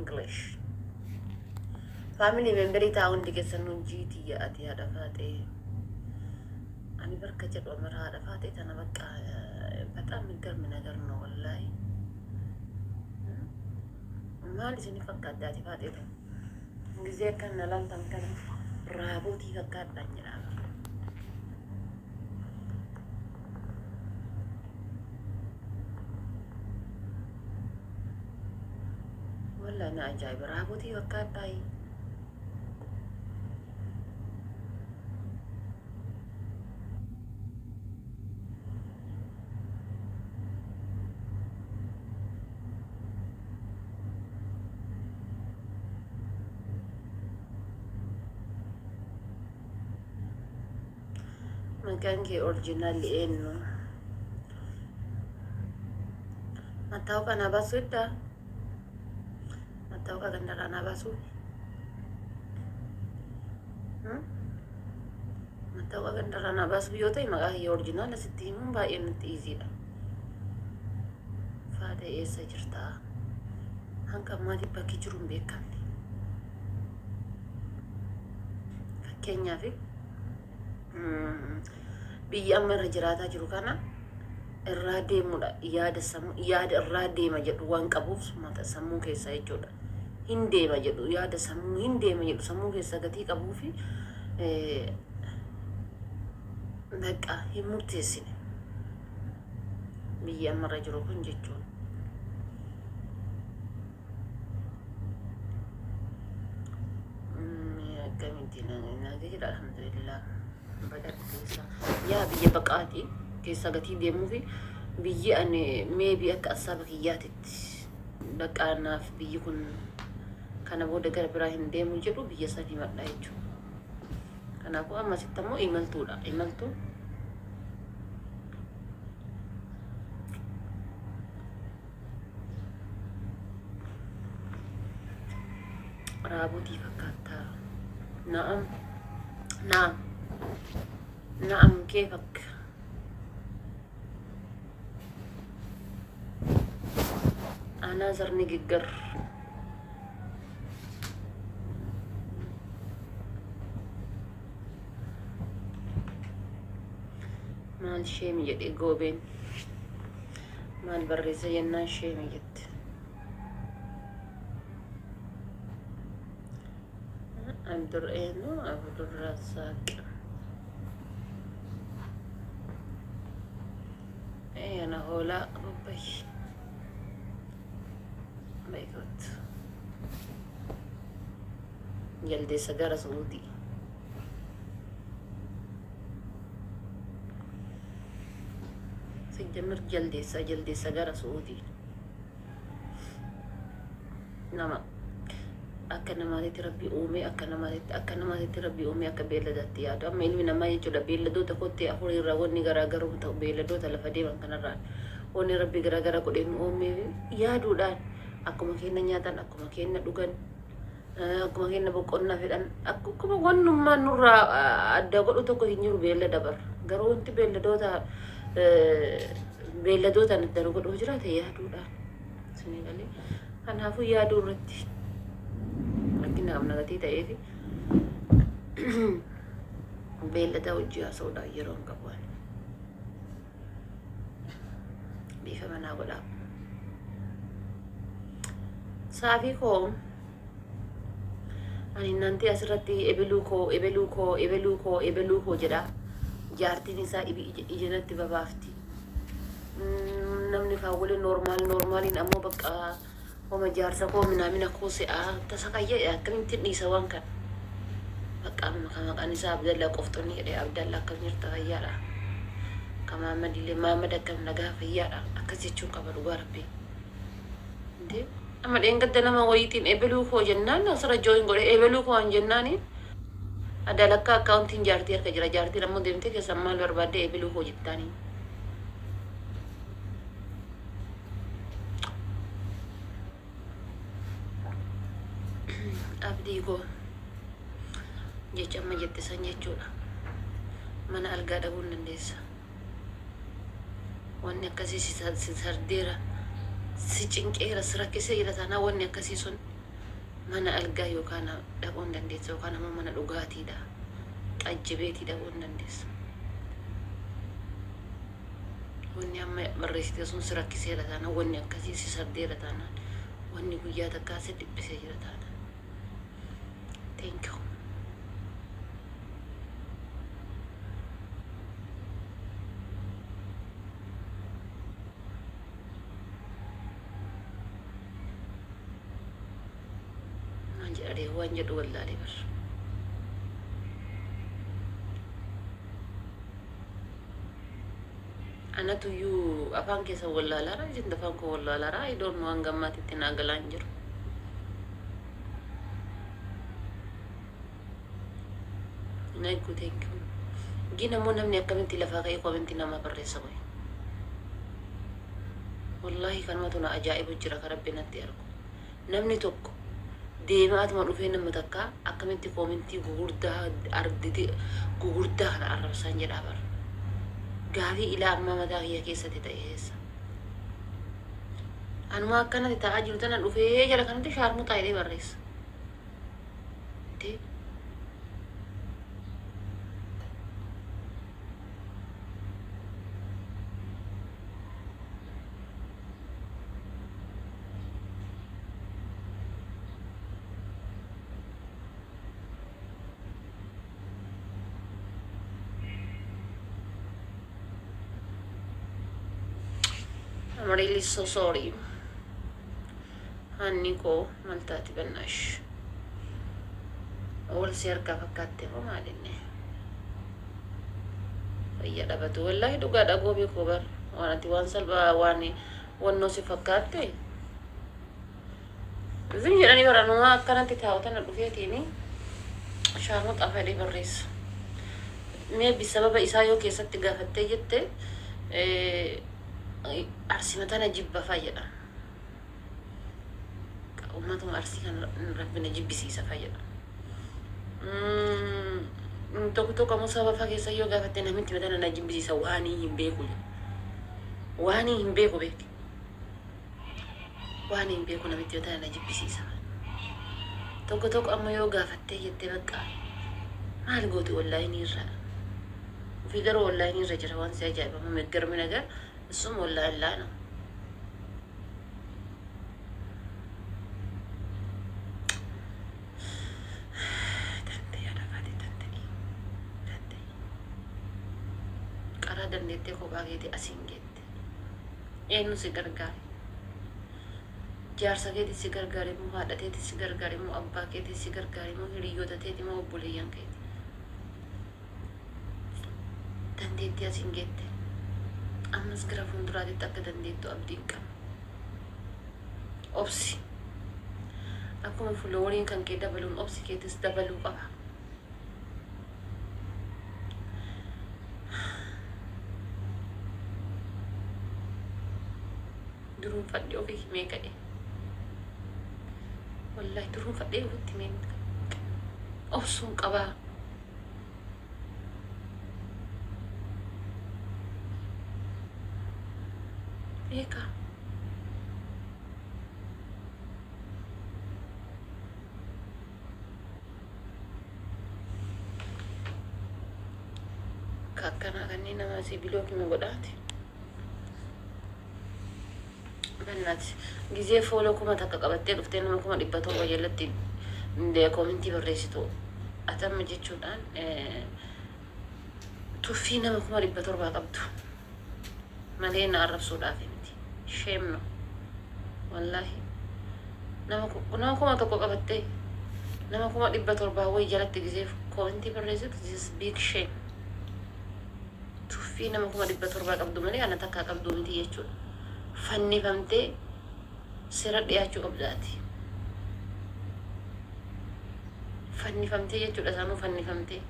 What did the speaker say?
English. Family member taun dikesan GT ya ati ada fate. Ani berkacat umar ada fate tanah bakka. Betam mikir menagar no wallahi. Ma di sini fakkat dati fate tu. Gize kan nalan tangkan rabuti fakkat danjira. Wala na ajaib rabuti fakkat tay. Makan ke original eno. Matau ka na ba suda? Matau ka ganda ka na ba su? Matau ka ganda ka na ba su? Yoto yung mga original na si Timon ba yun easy na. Fada esa jirta. Hanggang mati bagi jurum bekan. Kenya fi. Biyya amma jiraataa jiru kana irraa deemuudha yaada irraa deema jedhu waan qabuuf mata sammuu keessa jechuudha hin deema jedhu yaada sammuu hin deema jedhu sammuu keessa gatii qabuu fi naqa hin murteessine biyya amma jiru kun jechuudha. Alhamdulillah. Ya biyya baqaati keessa gatii deemuu fi biyyi ani maybe akka asaba kiyyaatitti baqaanaaf biyyi kun kana booda gara biraa hin deemu jedhu biyya sadii madha jechuudha. Kanaafuu ammasitti ammoo imaltuudha. Imaltuu raabutii fakkaata. نعم كيفك؟ أنا زرني جقر مال شي مجد إيقوبين مال بري زينا شي مجد عبد الرزاق أنا هولا ربي بايكوت جلدي سجارة سعودي سجمر جلدي سجارة سعودي نعم أكنا ما تربي أمي أكنا ما تربي أمي أكبيل داتي هذا أما إلمي نما يجود بيل دو تكوتي أخوري راوني غراغر وتو بيل دو تلفدي من كناران وني ربي غراغر كودين أمي يا دودان aku makin nyatan aku makin dugan aku makin bukon na filan aku kuma wanu manura ada ko to ko hinyur bele dabar garonti bele dota na daru ko hujrata ya dudan sini kali kana fu ya durati لكن أمنا قتيتا إيفي بيلا توجيها سودا يرون كبوان بيفا منا ولا صافيكم أني ننتي أسرتي إبلوكو جدا جارتي نساء إجنتي ببافتي نمني فاولي نورمالين أمو بقى وما جارسكو من أكوسي تسقيا كمين تني سوان كان بقى ما كان عبد الله قفتني إلي عبد الله كمير تغيرا كما مدلي ما مدى كم نجاه فيارا أكسيتشون قبل غربي دي أما الإن قد أنا ما ويتين إبلوكو جنان أصلا جوين قولي إبلوكو عن جناني ada laka accounting jartir ke jartir namun demte ke sama luar bade إبلوكو جتاني abdigo jecha ma jette san jechuudha mana algaa dhabuun dandeessa wanni akkasii si sardeera si cinqeera si rakkisee jira taanaa wanni akkasii sun mana algaa yookaan dhaquu hin dandeessu yookaan ammoo mana dhugaatiidha xajjibeetii dhaquu hin dandeessu. Wanni amma barreessite sun si rakkiseera taana wanni akkasii si sardeera taana wanni guyyaa takkaa si dhiphisee jira taana. Thank you. Waan jedhu wallaalee bar anatuyyuu afaan keessa wallaalaara isin afaan koo wallaalaara I don't know hangammaatitti naa galaan jiru. Naiku thank you. Gina mo namni akkamitti lafaa ka'ee koomenti nama barreessa qoy. Wallahi kanuma tuna ajaa'ibu jira ka rabbi natti argu. Namni tokko deemaatuma dhufee nama takka akkamitti koomentii gugurdaa arditi gugurdaa kana arrabsaan jedhaa bara. Gaafii ilaa amma mataa kiyya keessatti ta'eessa. Anuma akkanatti ta'aa jiru tana dhufee jala kanatti shaarmuu taa'ee barreessa. I'm really so sorry. Anniko maltati benash. Awal siarka fakkatte ho maalinne. Fayya dhabatu wallahi dhugaa dhagoo beekoo bar waanati waan salphaa waan wannoo si fakkatte. Isin jedhanii baranuma akkanatti taa'utan dhufeetiini shaarmoo xaafadhee barreessa. Maybe sababa isaa yoo keessatti gaafattee jette arsi matana jibba fayyada. Ummatuma arsi kan rabbina jibbisiisa fayyada. Tokko ammoo sababa fageessa yoo gaafatte namitti matana na jibbisiisa waanii hin beeku. Waanii hin beeku beeki. Waanii hin beeku namitti matana na jibbisiisa. Tokko ammoo yoo gaafatte jette bakka maal gooti wallahi ni irra. Fi garuu wallahi ni irra jira waan si ajaa'iba meggarmi nagar السم ولا اللعنة. تنتي أنا فادي تنتي قرا دندتي كو باغيتي أسينجت إنو سيغرغاري جارسا كيتي سيغرغاري مو هادتي سيغرغاري مو أبا كيتي سيغرغاري مو هريوتا تيتي مو بوليان كيتي دندتي أسينجت أمس غرافون درادي تأكدن ديتو أبدينك أوبسي أكو مفلورين كان كده بلون أوبسي كيتس دبلو قبا درون فدي أوفي ميكا إيه والله درون فدي أوفي ميكا أوبسون قبا Eka. Kakana kanni nama si biloki mo godati. Bannati. Gize follow kuma takka qabatte dhufte nama kuma dhibba tokko jalatti ndee commenti barreessitu. Atam jechuudhaan tuffii nama kuma dhibba torba qabdu. Malee na arrabsuudhaaf miti. Shame no. Wallahi. Nama kuma tokko qabatte nama kuma dhibba torba way jalatti gize commenti barreessitu this big shame. Tuffii nama kuma dhibba torba qabdu malee ana takka qabdu miti jechuudha. Fannifamtee sira dhiyaachuu qabdaati. Fannifamtee jechuudha saanuu fannifamtee.